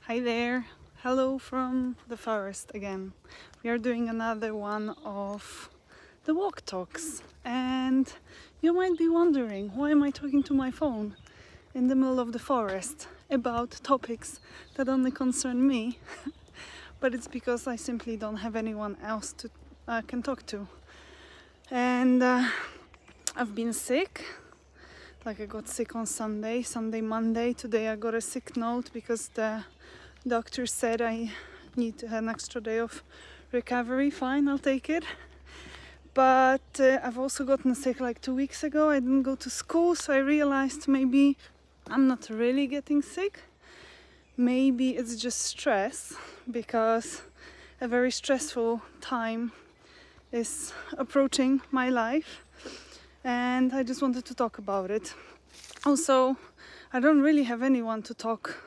Hi there, hello from the forest again. We are doing another one of the walk talks, and you might be wondering, why am I talking to my phone in the middle of the forest about topics that only concern me? But it's because I simply don't have anyone else to can talk to. And I've been sick. Like I got sick on Sunday, Monday. Today I got a sick note because the doctor said I need to have an extra day of recovery. Fine, I'll take it. But I've also gotten sick like 2 weeks ago. I didn't go to school, so I realized maybe I'm not really getting sick. Maybe it's just stress, because a very stressful time is approaching my life. And I just wanted to talk about it. Also, I don't really have anyone to talk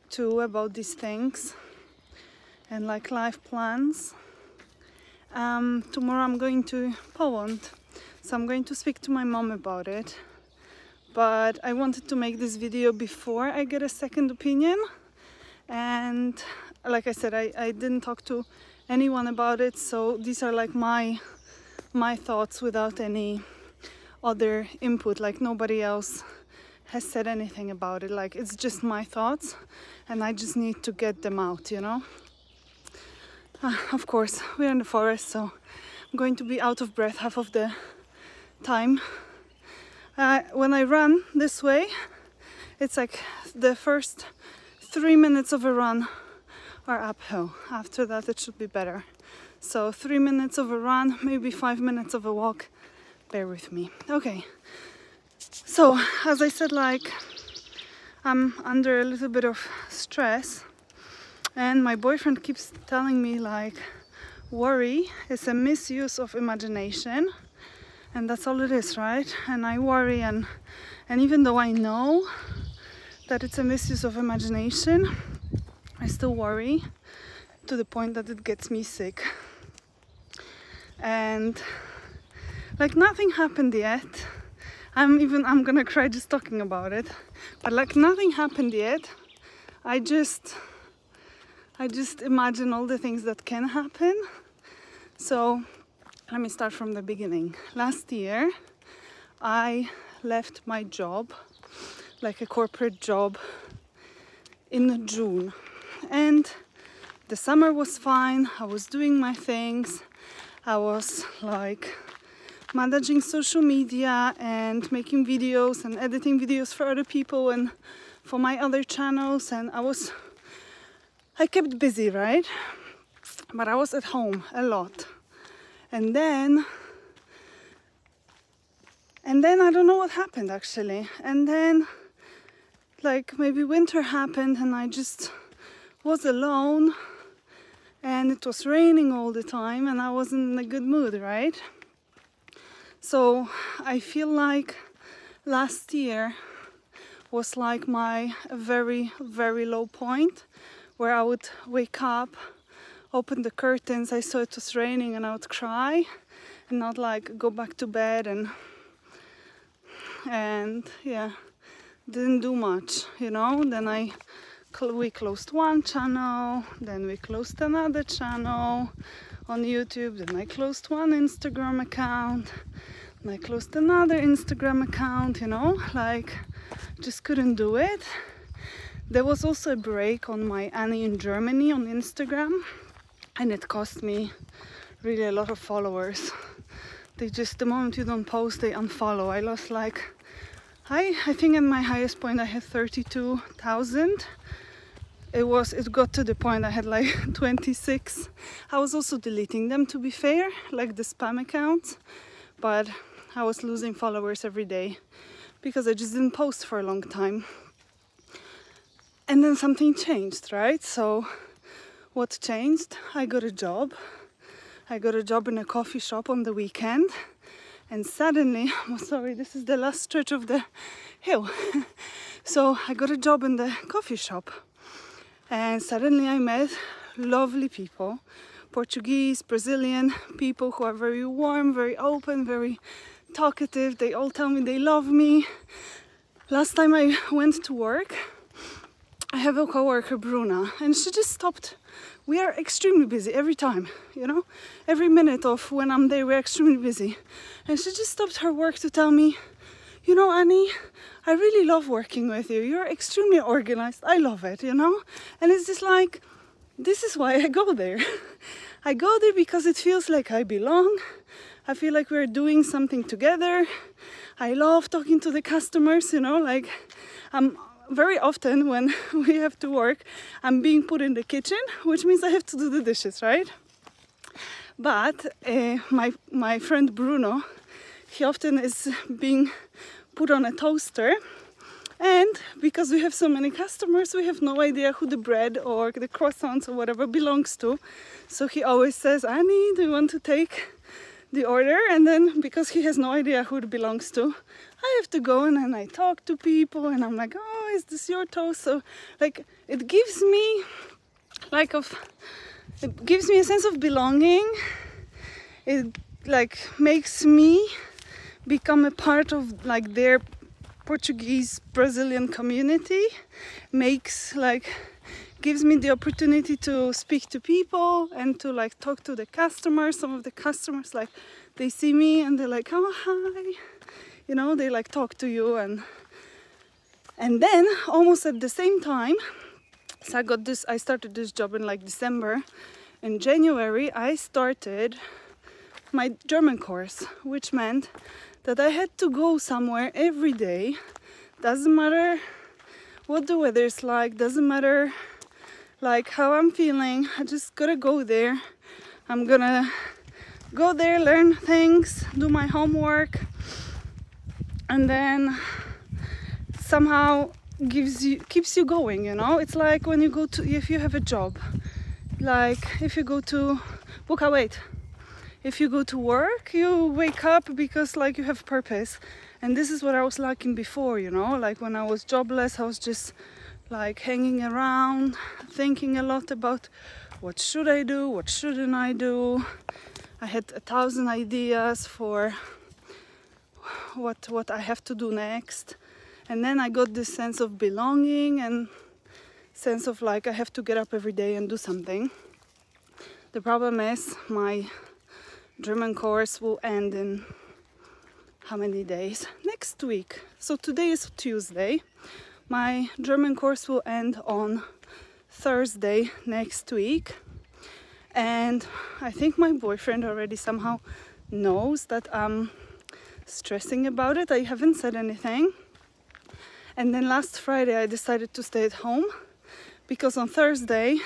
to about these things and like life plans. Tomorrow I'm going to Poland, so I'm going to speak to my mom about it. But I wanted to make this video before I get a second opinion. And like I said, I didn't talk to anyone about it, so these are like my thoughts without any other input. Like nobody else has said anything about it. Like it's just my thoughts and I just need to get them out, you know. Of course, we're in the forest, so I'm going to be out of breath half of the time. When I run this way, it's like the first 3 minutes of a run are uphill. After that it should be better. So 3 minutes of a run, maybe 5 minutes of a walk. Bear with me. Okay, so as I said, like I'm under a little bit of stress, and my boyfriend keeps telling me like worry is a misuse of imagination, and that's all it is, right? And I worry, and even though I know that it's a misuse of imagination, I still worry to the point that it gets me sick. And like nothing happened yet. I'm gonna cry just talking about it. But like nothing happened yet. I just imagine all the things that can happen. So let me start from the beginning. Last year I left my job, like a corporate job, in June. And the summer was fine. I was doing my things. I was like managing social media and making videos and editing videos for other people and for my other channels, and I kept busy, right? But I was at home a lot. And then I don't know what happened actually. And then like maybe winter happened and I just was alone, and it was raining all the time and I wasn't in a good mood, right? So I feel like last year was like my very, very low point, where I would wake up, open the curtains, I saw it was raining, and I would cry and not like go back to bed, and yeah, didn't do much, you know. Then we closed one channel, then we closed another channel on YouTube, then I closed one Instagram account, and I closed another Instagram account, you know, like just couldn't do it. There was also a break on my Annie in Germany on Instagram, and it cost me really a lot of followers. They just, the moment you don't post, they unfollow. I lost like, I think at my highest point I had 32,000. It got to the point I had like 26. I was also deleting them, to be fair, like the spam accounts, but I was losing followers every day because I just didn't post for a long time. And then something changed, right? So what changed? I got a job. I got a job in a coffee shop on the weekend, and suddenly, oh, sorry, this is the last stretch of the hill. So I got a job in the coffee shop, and suddenly I met lovely people, Portuguese, Brazilian people who are very warm, very open, very talkative. They all tell me they love me. Last time I went to work, I have a coworker, Bruna, and she just stopped. We are extremely busy every time, you know, every minute of when I'm there, we're extremely busy. And she just stopped her work to tell me, you know, Annie, I really love working with you. You're extremely organized. I love it, you know? And it's just like, this is why I go there. I go there because it feels like I belong. I feel like we're doing something together. I love talking to the customers, you know, like very often when we have to work, I'm being put in the kitchen, which means I have to do the dishes, right? But my friend Bruno, he often is being put on a toaster, and because we have so many customers, we have no idea who the bread or the croissants or whatever belongs to. So he always says, Annie, do you want to take the order? And then because he has no idea who it belongs to, I have to go and then I talk to people and I'm like, oh, is this your toast? So like it gives me a sense of belonging. It like makes me become a part of like their Portuguese Brazilian community, gives me the opportunity to speak to people and to like talk to the customers. Some of the customers, like, they see me and they're like, oh, hi, you know, they like talk to you. And then almost at the same time, so I started this job in like December. In January I started my German course, which meant that I had to go somewhere every day. Doesn't matter what the weather is like, doesn't matter like how I'm feeling, I just gotta go there. I'm gonna go there, learn things, do my homework, and then somehow keeps you going, you know? It's like when you go to, if you have a job, like if you go to if you go to work, you wake up because like you have purpose. And this is what I was lacking before, you know, like when I was jobless, I was just like hanging around, thinking a lot about what should I do, what shouldn't I do. I had 1,000 ideas for what I have to do next. And then I got this sense of belonging and sense of like I have to get up every day and do something. The problem is my German course will end in how many days? Next week. So today is Tuesday. My German course will end on Thursday next week. And I think my boyfriend already somehow knows that I'm stressing about it. I haven't said anything. And then last Friday I decided to stay at home because on Thursday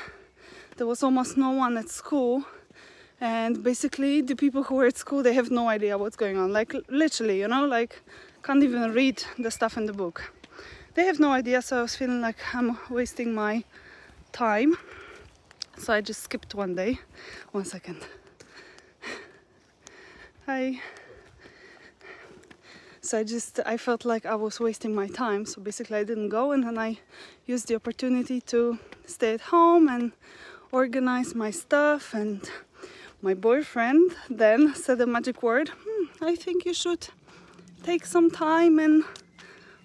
there was almost no one at school. And basically the people who were at school, they have no idea what's going on. Like literally, you know, like can't even read the stuff in the book. They have no idea, so I was feeling like I'm wasting my time. So I just skipped one day. 1 second. So I felt like I was wasting my time. So basically I didn't go, and then I used the opportunity to stay at home and organize my stuff. And my boyfriend then said the magic word, I think you should take some time and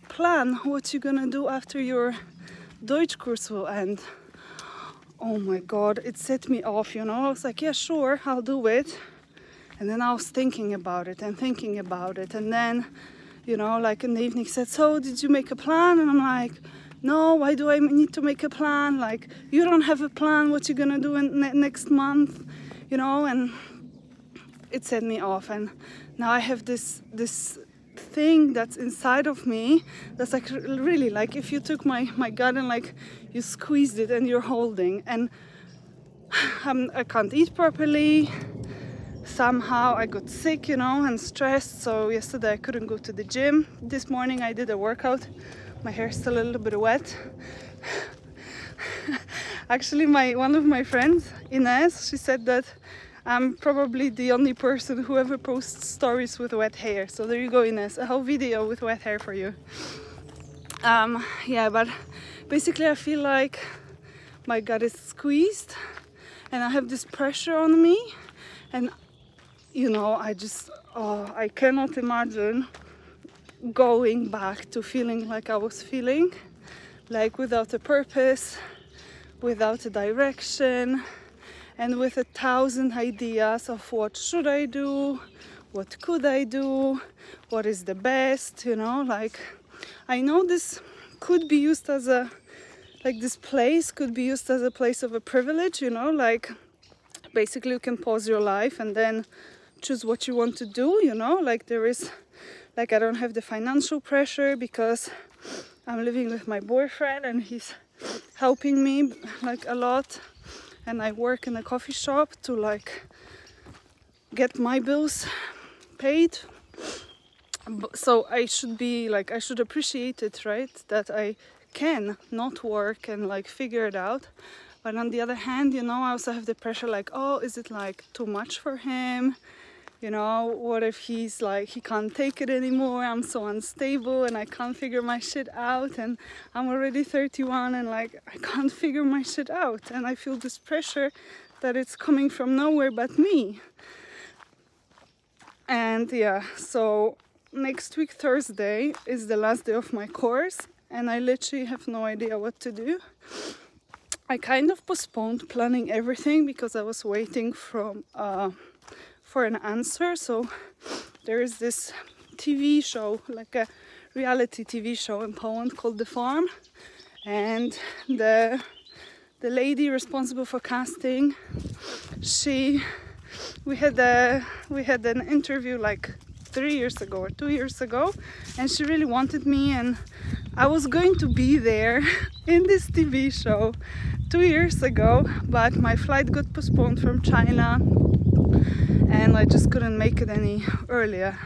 plan what you're gonna do after your Deutsch course will end. Oh my god, it set me off, you know. I was like, yeah, sure, I'll do it. And then I was thinking about it. And then, you know, like in the evening said, so did you make a plan? And I'm like, no, why do I need to make a plan? Like, you don't have a plan what you're gonna do in next month, you know. And it set me off. And now I have this thing that's inside of me that's like really like if you took my gut and like you squeezed it and you're holding, and I can't eat properly. Somehow I got sick, you know, and stressed. So yesterday I couldn't go to the gym. This morning I did a workout. My hair's still a little bit wet. Actually, one of my friends, Ines, she said that I'm probably the only person who ever posts stories with wet hair. So there you go, Ines, a whole video with wet hair for you. Yeah, but basically I feel like my gut is squeezed and I have this pressure on me, and you know, I cannot imagine going back to feeling like I was feeling like without a purpose, without a direction, and with 1,000 ideas of what should I do, what could I do, what is the best, you know, like I know this could be used as a, like this place could be used as a place of a privilege, you know, like basically you can pause your life and then choose what you want to do, you know, like there is, like I don't have the financial pressure because I'm living with my boyfriend and he's helping me like a lot, and I work in a coffee shop to like get my bills paid. So I should be like, I should appreciate it, right, that I can not work and like figure it out. But on the other hand, you know, I also have the pressure like, oh, is it like too much for him? You know, what if he's like, he can't take it anymore, I'm so unstable and I can't figure my shit out, and I'm already 31 and like I can't figure my shit out, and I feel this pressure that it's coming from nowhere but me. And yeah, so next week Thursday is the last day of my course and I literally have no idea what to do. I kind of postponed planning everything because I was waiting for an answer. So there is this TV show, like a reality TV show in Poland called The Farm, and the lady responsible for casting, we had an interview like 3 years ago or 2 years ago, and she really wanted me, and I was going to be there in this TV show 2 years ago, but my flight got postponed from China and I just couldn't make it any earlier,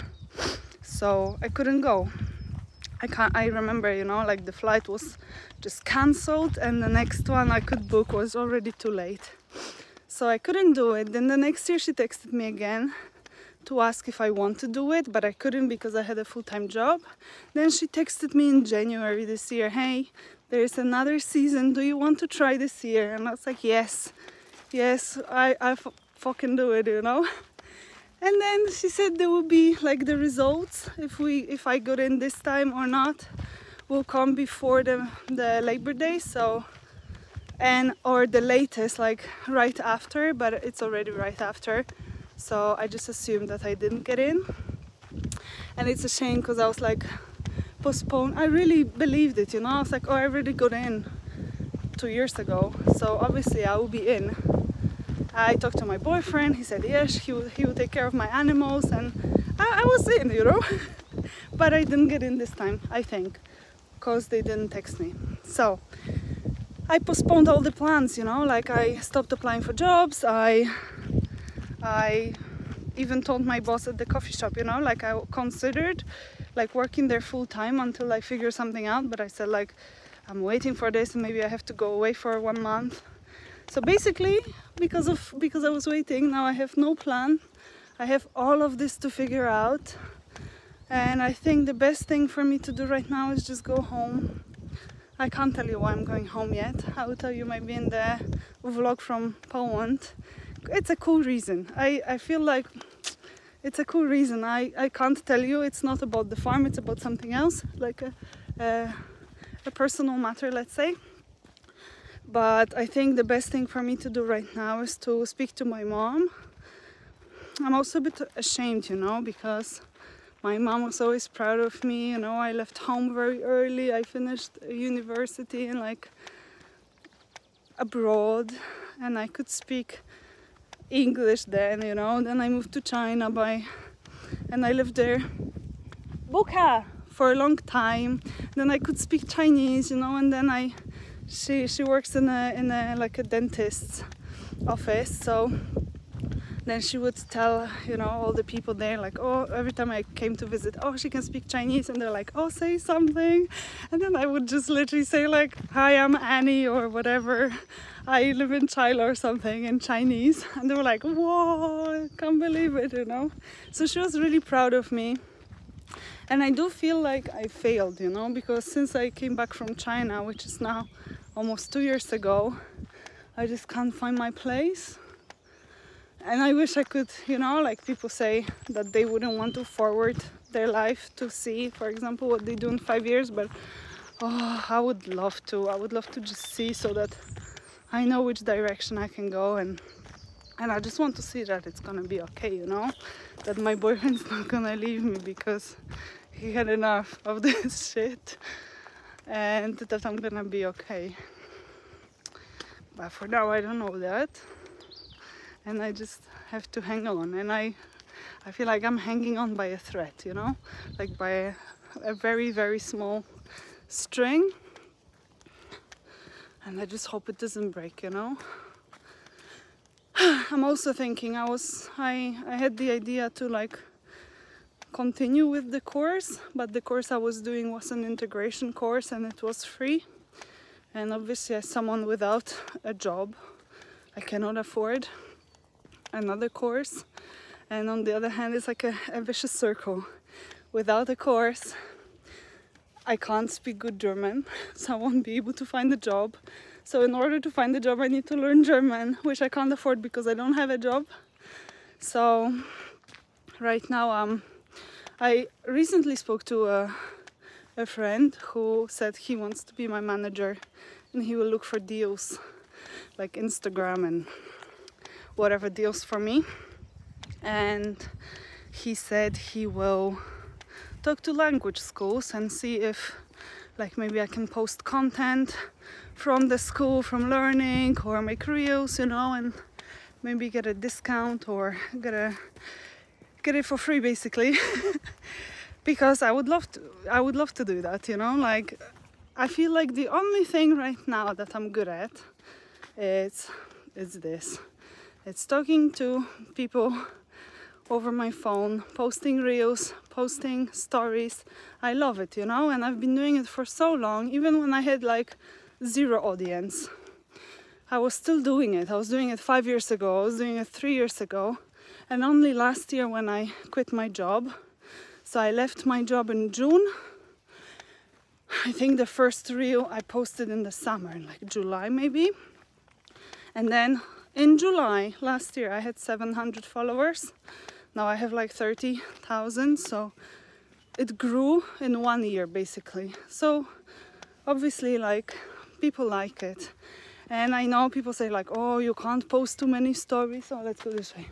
so I couldn't go. I remember, you know, like the flight was just cancelled and the next one I could book was already too late, so I couldn't do it. Then the next year she texted me again to ask if I want to do it, but I couldn't because I had a full-time job. Then she texted me in January this year, hey, there's another season, do you want to try this year? And I was like, yes, I fucking do it, you know. And then she said there will be like the results, if I got in this time or not, will come before the Labor Day, so, and or the latest like right after, but it's already right after. So I just assumed that I didn't get in, and it's a shame because I was like postponed. I really believed it, you know. I was like, oh, I already got in 2 years ago, so obviously I will be in. I talked to my boyfriend, he said yes, he would take care of my animals, and I was in, you know. But I didn't get in this time, I think, because they didn't text me. So I postponed all the plans, you know, like I stopped applying for jobs. I even told my boss at the coffee shop, you know, like I considered like working there full time until I figure something out, but I said like I'm waiting for this and maybe I have to go away for 1 month. So basically, because I was waiting, now I have no plan. I have all of this to figure out, and I think the best thing for me to do right now is just go home. I can't tell you why I'm going home yet. I will tell you maybe in the vlog from Poland. It's a cool reason. I feel like it's a cool reason. I can't tell you. It's not about the farm, it's about something else, like a personal matter, let's say. But I think the best thing for me to do right now is to speak to my mom. I'm also a bit ashamed, you know, because my mom was always proud of me, you know. I left home very early. I finished university in like abroad, and I could speak English then, you know. Then I moved to China and I lived there for a long time. Then I could speak Chinese, you know, and then she works in a like a dentist's office, so then she would tell, you know, all the people there like, oh, every time I came to visit, oh, she can speak Chinese, and they're like, oh, say something. And then I would just literally say like, hi, I'm Annie, or whatever, I live in China or something in Chinese, and they were like, whoa, I can't believe it, you know. So she was really proud of me. And I do feel like I failed, you know, because since I came back from China, which is now almost 2 years ago, I just can't find my place. And I wish I could, you know, like people say that they wouldn't want to forward their life to see, for example, what they do in 5 years, but Oh, I would love to just see, so that I know which direction I can go, and I just want to see that it's gonna be okay, you know, that my boyfriend's not gonna leave me because he had enough of this shit, and that I'm gonna be okay. But for now I don't know that, and I just have to hang on, and I feel like I'm hanging on by a thread, you know, like by a very, very small string, and I just hope it doesn't break, you know. I'm also thinking I had the idea to like continue with the course, but the course I was doing was an integration course and it was free, and obviously as someone without a job I cannot afford another course, and on the other hand it's like a vicious circle. Without a course I can't speak good German, so I won't be able to find a job. So in order to find a job I need to learn German, which I can't afford because I don't have a job. So right now I recently spoke to a friend who said he wants to be my manager and he will look for deals like Instagram and whatever deals for me. And he said he will talk to language schools and see if like maybe I can post content from the school, from learning, or make reels, you know, and maybe get a discount or get it for free basically. Because I would love to do that, you know. Like I feel like the only thing right now that I'm good at is this. It's talking to people over my phone, posting reels, posting stories. I love it, you know, and I've been doing it for so long, even when I had like 0 audience. I was still doing it. I was doing it 5 years ago, I was doing it 3 years ago, and only last year when I quit my job. So I left my job in June. I think the first reel I posted in the summer, in like July maybe. And then in July last year I had 700 followers. Now I have like 30,000, so it grew in 1 year basically. So obviously like people like it. And I know people say like, oh, you can't post too many stories. So let's go this way.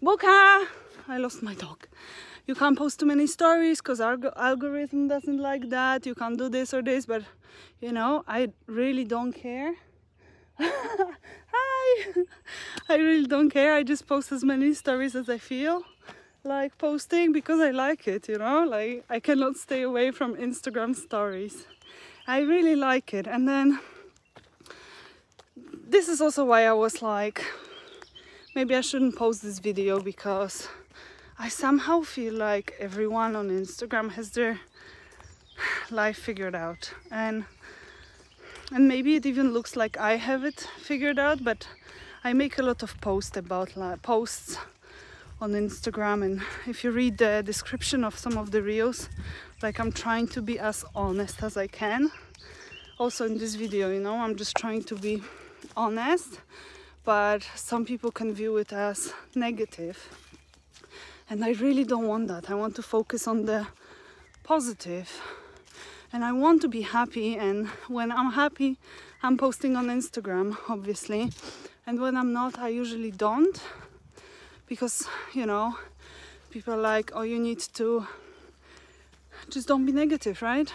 Buka! I lost my dog. You can't post too many stories because our algorithm doesn't like that. You can't do this or this, but you know, I really don't care. Hi! I really don't care. I just post as many stories as I feel like posting because I like it, you know? Like I cannot stay away from Instagram stories. I really like it. And then this is also why I was like, maybe I shouldn't post this video, because I somehow feel like everyone on Instagram has their life figured out, and maybe it even looks like I have it figured out, but I make a lot of posts on Instagram, and if you read the description of some of the reels, like I'm trying to be as honest as I can. Also in this video, you know, I'm just trying to be honest, but some people can view it as negative, and I really don't want that. I want to focus on the positive, and I want to be happy, and when I'm happy I'm posting on Instagram obviously, and when I'm not I usually don't, because you know, people are like, oh, you need to just don't be negative, right?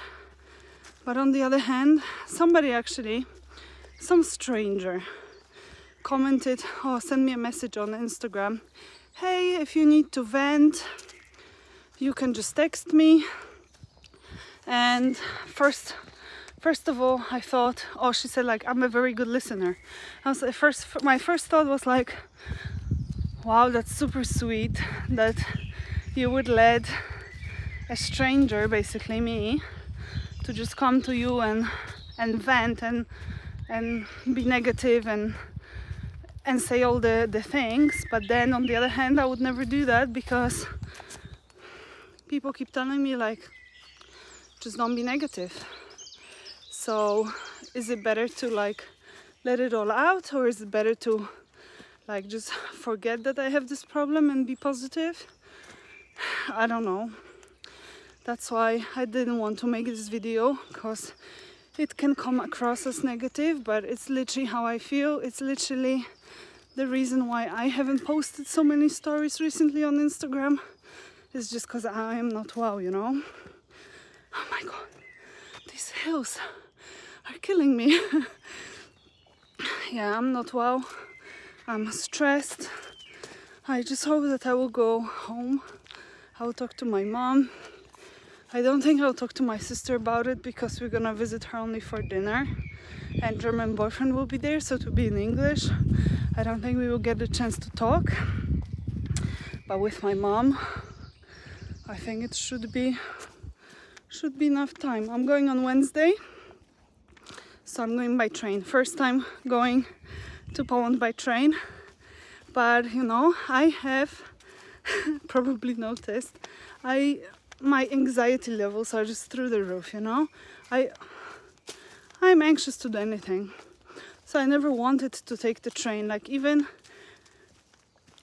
But on the other hand, somebody actually, some stranger commented, oh, send me a message on Instagram, hey, if you need to vent you can just text me. And first of all I thought, oh, she said like I'm a very good listener. My first thought was like, wow, that's super sweet that you would let a stranger, basically me, to just come to you and vent and be negative and say all the things. But then on the other hand I would never do that, because people keep telling me like, just don't be negative. So is it better to like let it all out, or is it better to like just forget that I have this problem and be positive? I don't know. That's why I didn't want to make this video, because it can come across as negative, but it's literally how I feel. It's literally the reason why I haven't posted so many stories recently on Instagram. It's just because I am not well, you know. Oh my god, these hills are killing me. Yeah, I'm not well. I'm stressed. I just hope that I will go home. I will talk to my mom. I don't think I'll talk to my sister about it, because we're gonna visit her only for dinner, and German boyfriend will be there, so to be in English. I don't think we will get the chance to talk. But with my mom, I think it should be enough time. I'm going on Wednesday, so I'm going by train. First time going to Poland by train. But you know, I have probably noticed my anxiety levels are just through the roof, you know. I'm anxious to do anything, so I never wanted to take the train. Like, even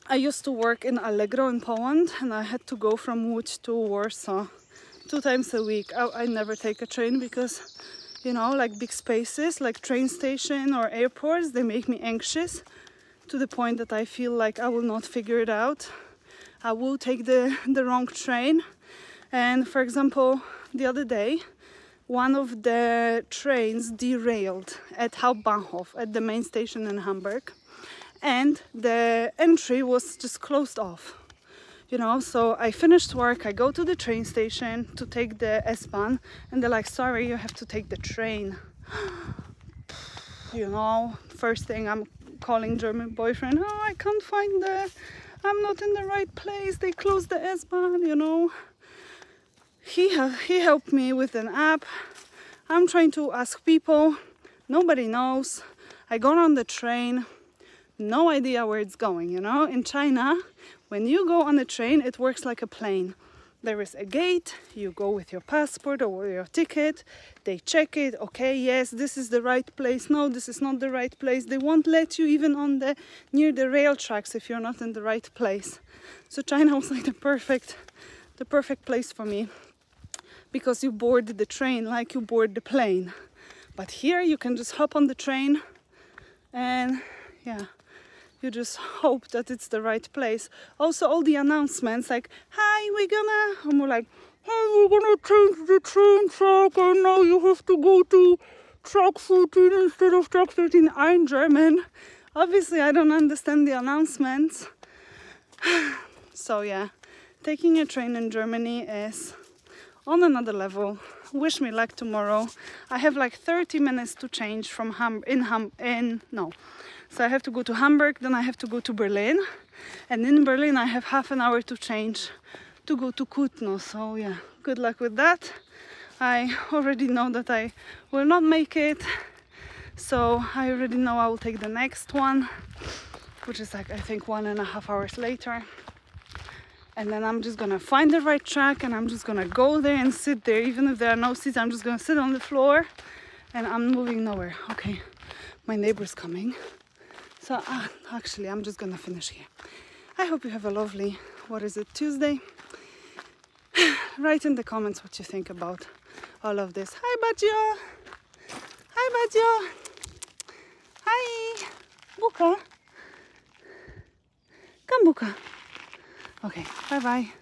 I used to work in Allegro in Poland, and I had to go from Łódź to Warsaw 2 times a week. I never take a train, because, you know, like big spaces like train station or airports, they make me anxious to the point that I feel like I will not figure it out. I will take the wrong train. And for example, the other day, one of the trains derailed at Hauptbahnhof, at the main station in Hamburg, and the entry was just closed off. You know, so I finished work, I go to the train station to take the S-Bahn, and they're like, sorry, you have to take the train. You know, first thing I'm calling German boyfriend, oh, I can't find I'm not in the right place, they closed the S-Bahn, you know. He helped me with an app. I'm trying to ask people, nobody knows. I got on the train, no idea where it's going, you know. In China, when you go on a train, it works like a plane. There is a gate, you go with your passport or your ticket, they check it, okay, yes, this is the right place, no, this is not the right place. They won't let you even on near the rail tracks if you're not in the right place. So China was like the perfect place for me, because you board the train like you board the plane. But here you can just hop on the train, and yeah, you just hope that it's the right place. Also, all the announcements like, hi, and we're like, hey, we're gonna change the train track, and now you have to go to track 14 instead of track 13. I'm German. Obviously, I don't understand the announcements. So yeah, taking a train in Germany is on another level. Wish me luck tomorrow. I have like 30 minutes to change from So I have to go to Hamburg, then I have to go to Berlin, and in Berlin I have half an hour to change to go to Kutno. So yeah, good luck with that. I already know that I will not make it, so I already know I will take the next one, which is like, I think 1.5 hours later. And then I'm just gonna find the right track, and I'm just gonna go there and sit there. Even if there are no seats, I'm just gonna sit on the floor, and I'm moving nowhere. Okay, my neighbor's coming. So actually, I'm just gonna finish here. I hope you have a lovely, what is it, Tuesday? Write in the comments what you think about all of this. Hi, Badzio! Hi, Badzio! Hi! Buka! Come, Buka! Okay, bye-bye.